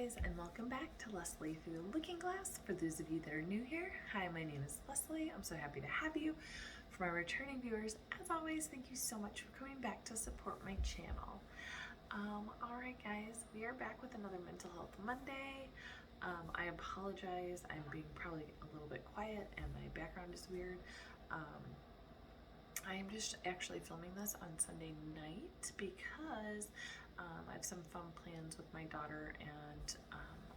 guys, and welcome back to Leslie Through the Looking Glass. For those of you that are new here, hi, my name is Leslie. I'm so happy to have you. For my returning viewers, as always, thank you so much for coming back to support my channel. Alright guys, we are back with another Mental Health Monday. I apologize, I'm being probably a little bit quiet and my background is weird. I am just actually filming this on Sunday night because I have some fun plans with my daughter and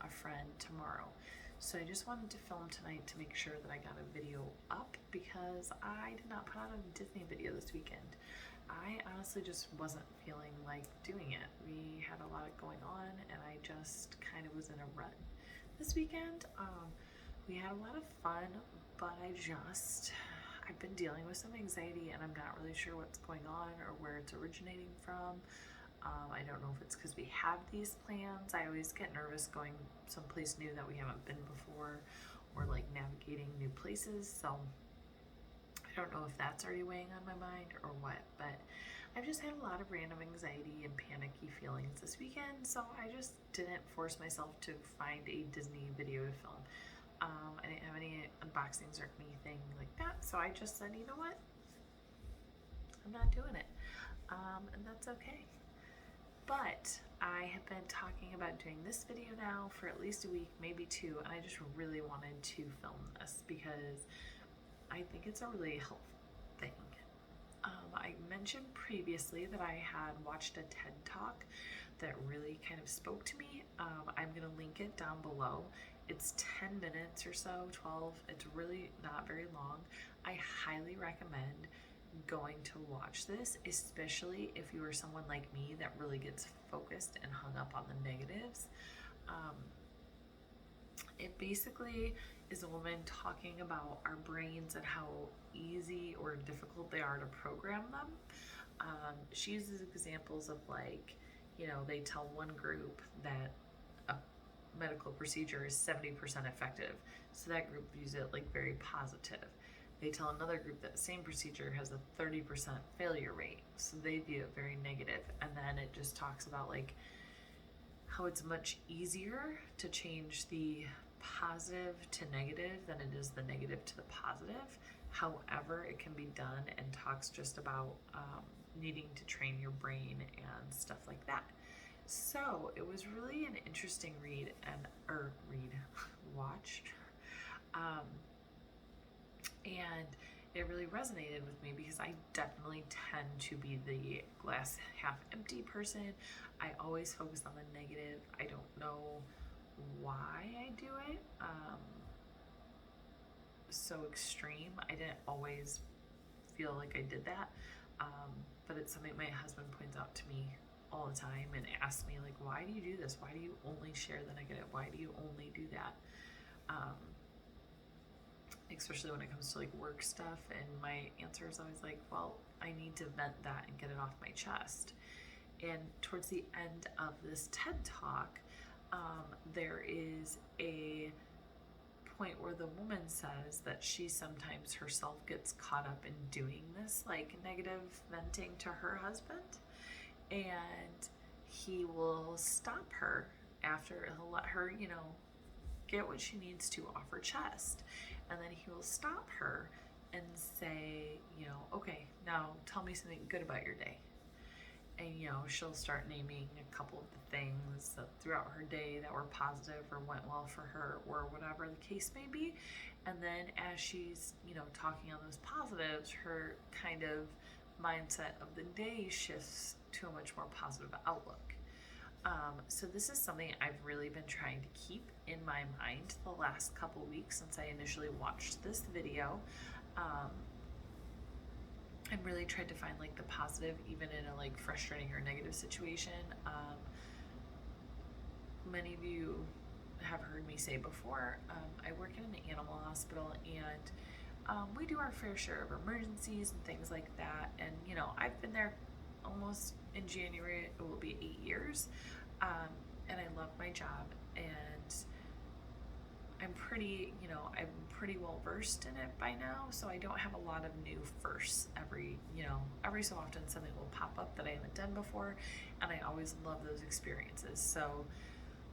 a friend tomorrow. So I just wanted to film tonight to make sure that I got a video up because I did not put out a Disney video this weekend. I honestly just wasn't feeling like doing it. We had a lot going on and I just kind of was in a rut this weekend. We had a lot of fun, but I've been dealing with some anxiety and I'm not really sure what's going on or where it's originating from. I don't know if it's because we have these plans. I always get nervous going someplace new that we haven't been before or like navigating new places. So I don't know if that's already weighing on my mind or what, but I've just had a lot of random anxiety and panicky feelings this weekend. So I just didn't force myself to find a Disney video to film. I didn't have any unboxings or anything like that, so I just said, you know what, I'm not doing it, and that's okay. But I have been talking about doing this video now for at least a week, maybe two, and I just really wanted to film this because I think it's a really helpful thing. I mentioned previously that I had watched a TED Talk that really kind of spoke to me. I'm going to link it down below. It's 10 minutes or so, 12. It's really not very long. I highly recommend going to watch this, especially if you are someone like me that really gets focused and hung up on the negatives. It basically is a woman talking about our brains and how easy or difficult they are to program them. She uses examples of like, they tell one group that a medical procedure is 70% effective. So that group views it like very positive. They tell another group that the same procedure has a 30% failure rate. So they view it very negative. And then it just talks about like how it's much easier to change the positive to negative than it is the negative to the positive. However, it can be done, and talks just about needing to train your brain and stuff like that. So it was really an interesting watch. And it really resonated with me because I definitely tend to be the glass half empty person. I always focus on the negative. I don't know why I do it. So extreme. I didn't always feel like I did that. But it's something my husband points out to me all the time and asks me like, why do you do this? Why do you only share the negative? Why do you only do that? Especially when it comes to like work stuff, and my answer is always like, well, I need to vent that and get it off my chest. And towards the end of this TED Talk, there is a point where the woman says that she sometimes herself gets caught up in doing this like negative venting to her husband, and he will stop her after he'll let her, get what she needs to off her chest. And then he will stop her and say, okay, now tell me something good about your day. And, she'll start naming a couple of the things throughout her day that were positive or went well for her or whatever the case may be. And then as she's, talking on those positives, her kind of mindset of the day shifts to a much more positive outlook. So this is something I've really been trying to keep in my mind the last couple weeks since I initially watched this video. And really tried to find like the positive even in a like frustrating or negative situation. Many of you have heard me say before, I work in an animal hospital, and we do our fair share of emergencies and things like that. And I've been there almost in January, it will be 8 years. And I love my job, and I'm pretty well versed in it by now, so I don't have a lot of new firsts. Every so often something will pop up that I haven't done before, and I always love those experiences. So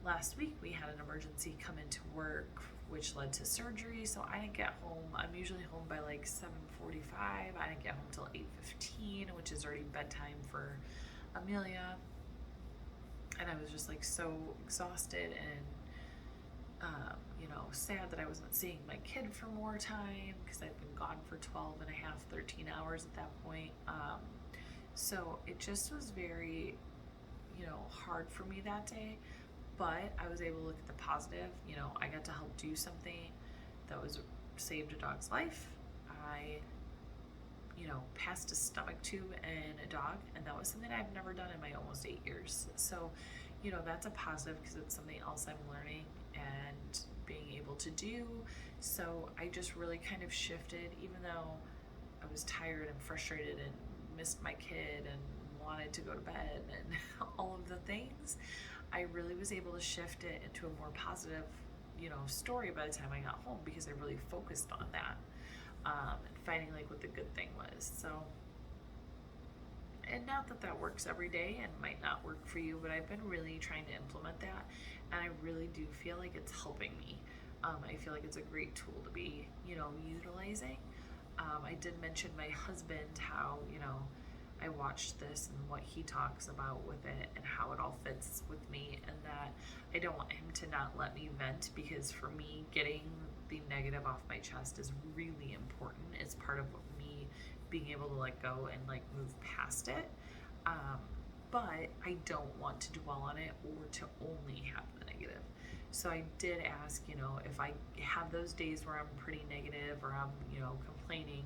last week we had an emergency come into work, which led to surgery. So I didn't get home. I'm usually home by like 7:45. I didn't get home till 8:15, which is already bedtime for Amelia. And I was just like so exhausted and sad that I wasn't seeing my kid for more time because I've been gone for 12 and a half, 13 hours at that point. So it just was very, hard for me that day, but I was able to look at the positive. I got to help do something that was saved a dog's life. I, passed a stomach tube in a dog, and that was something I've never done in my almost 8 years. So, that's a positive because it's something else I'm learning and being able to do. So I just really kind of shifted, even though I was tired and frustrated and missed my kid and wanted to go to bed and all of the things. I really was able to shift it into a more positive, story by the time I got home because I really focused on that, and finding like what the good thing was. So, and not that that works every day and might not work for you, but I've been really trying to implement that, and I really do feel like it's helping me. I feel like it's a great tool to be, utilizing. I did mention my husband, how, I watched this and what he talks about with it and how it all fits with me, and that I don't want him to not let me vent, because for me, getting the negative off my chest is really important. It's part of me being able to let go and like move past it. But I don't want to dwell on it or to only have the negative. So I did ask, if I have those days where I'm pretty negative or I'm, complaining,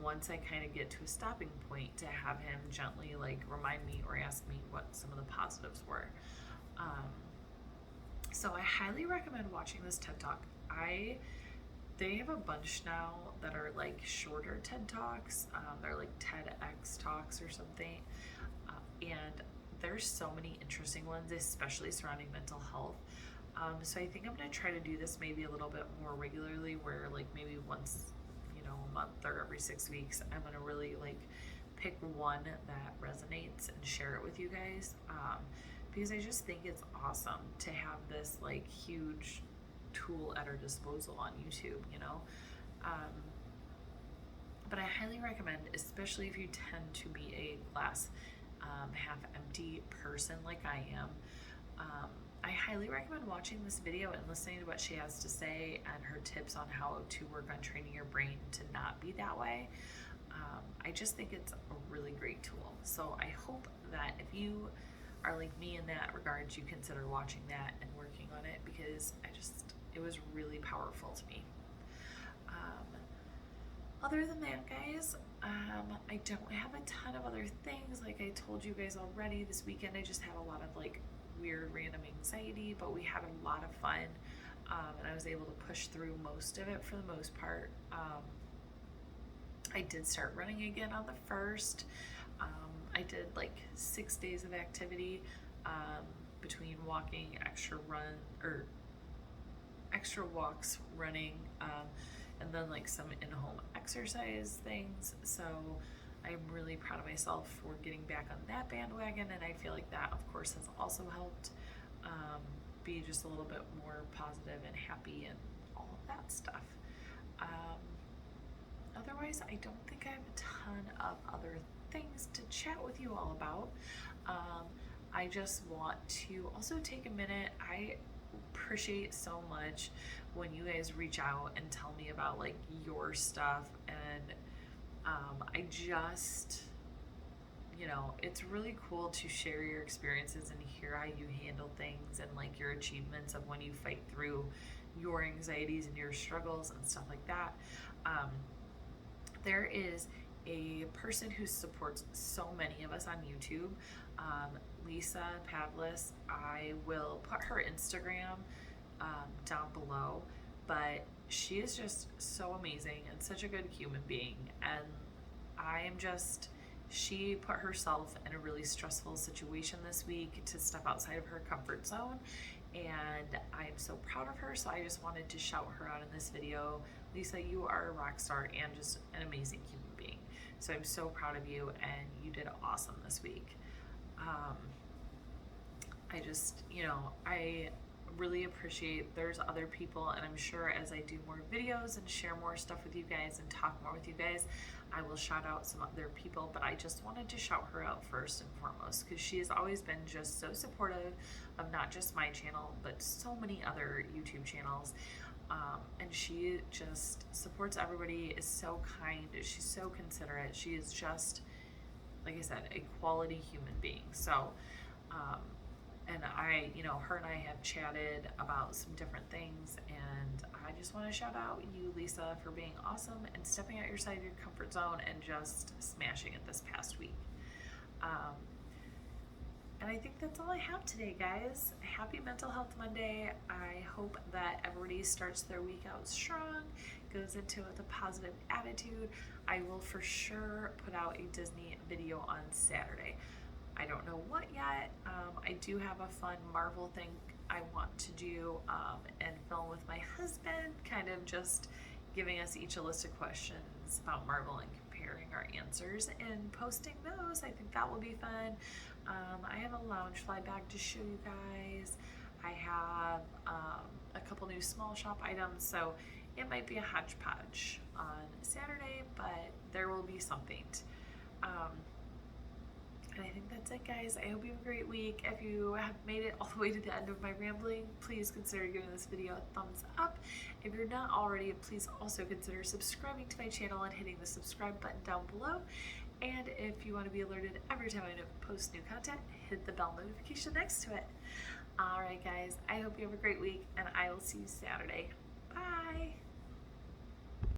once I kind of get to a stopping point, to have him gently like remind me or ask me what some of the positives were. So I highly recommend watching this TED Talk. They have a bunch now that are like shorter TED Talks. They're like TEDx Talks or something. And there's so many interesting ones, especially surrounding mental health. So I think I'm going to try to do this maybe a little bit more regularly, where like maybe once, a month or every 6 weeks, I'm going to really like pick one that resonates and share it with you guys. Because I just think it's awesome to have this like huge tool at our disposal on YouTube, but I highly recommend, especially if you tend to be a glass half empty person like I am, I highly recommend watching this video and listening to what she has to say and her tips on how to work on training your brain to not be that way. I just think it's a really great tool. So I hope that if you are like me in that regard, you consider watching that and working on it, because it was really powerful to me. Other than that, guys, I don't have a ton of other things. Like I told you guys already, this weekend I just had a lot of like weird random anxiety, but we had a lot of fun, and I was able to push through most of it for the most part. I did start running again on the 1st. I did like 6 days of activity, between walking, extra walks, running, and then like some in-home exercise things. So I'm really proud of myself for getting back on that bandwagon, and I feel like that, of course, has also helped be just a little bit more positive and happy and all of that stuff. Otherwise, I don't think I have a ton of other things to chat with you all about. I just want to also take a minute. I appreciate so much when you guys reach out and tell me about like your stuff, and I just, it's really cool to share your experiences and hear how you handle things and like your achievements of when you fight through your anxieties and your struggles and stuff like that. There is a person who supports so many of us on YouTube, Lisa Pavlis. I will put her Instagram down below, but she is just so amazing and such a good human being, and she put herself in a really stressful situation this week to step outside of her comfort zone, and I'm so proud of her. So I just wanted to shout her out in this video. Lisa, you are a rock star and just an amazing human being. So I'm so proud of you, and you did awesome this week. I really appreciate there's other people, and I'm sure as I do more videos and share more stuff with you guys and talk more with you guys, I will shout out some other people, but I just wanted to shout her out first and foremost because she has always been just so supportive of not just my channel, but so many other YouTube channels. And she just supports everybody, is so kind, she's so considerate, she is just, like I said, a quality human being. So, and I, her and I have chatted about some different things, and I just want to shout out you, Lisa, for being awesome and stepping out your side of your comfort zone and just smashing it this past week. And I think that's all I have today, guys. Happy Mental Health Monday. I hope that everybody starts their week out strong, goes into it with a positive attitude. I will for sure put out a Disney video on Saturday. I don't know what yet. I do have a fun Marvel thing I want to do and film with my husband, kind of just giving us each a list of questions about Marvel and comparing our answers and posting those. I think that will be fun. I have a Loungefly bag to show you guys. I have a couple new small shop items, so it might be a hodgepodge on Saturday, but there will be something. And I think that's it, guys. I hope you have a great week. If you have made it all the way to the end of my rambling, please consider giving this video a thumbs up. If you're not already, please also consider subscribing to my channel and hitting the subscribe button down below. And if you want to be alerted every time I post new content, hit the bell notification next to it. Alright, guys, I hope you have a great week, and I will see you Saturday. Bye!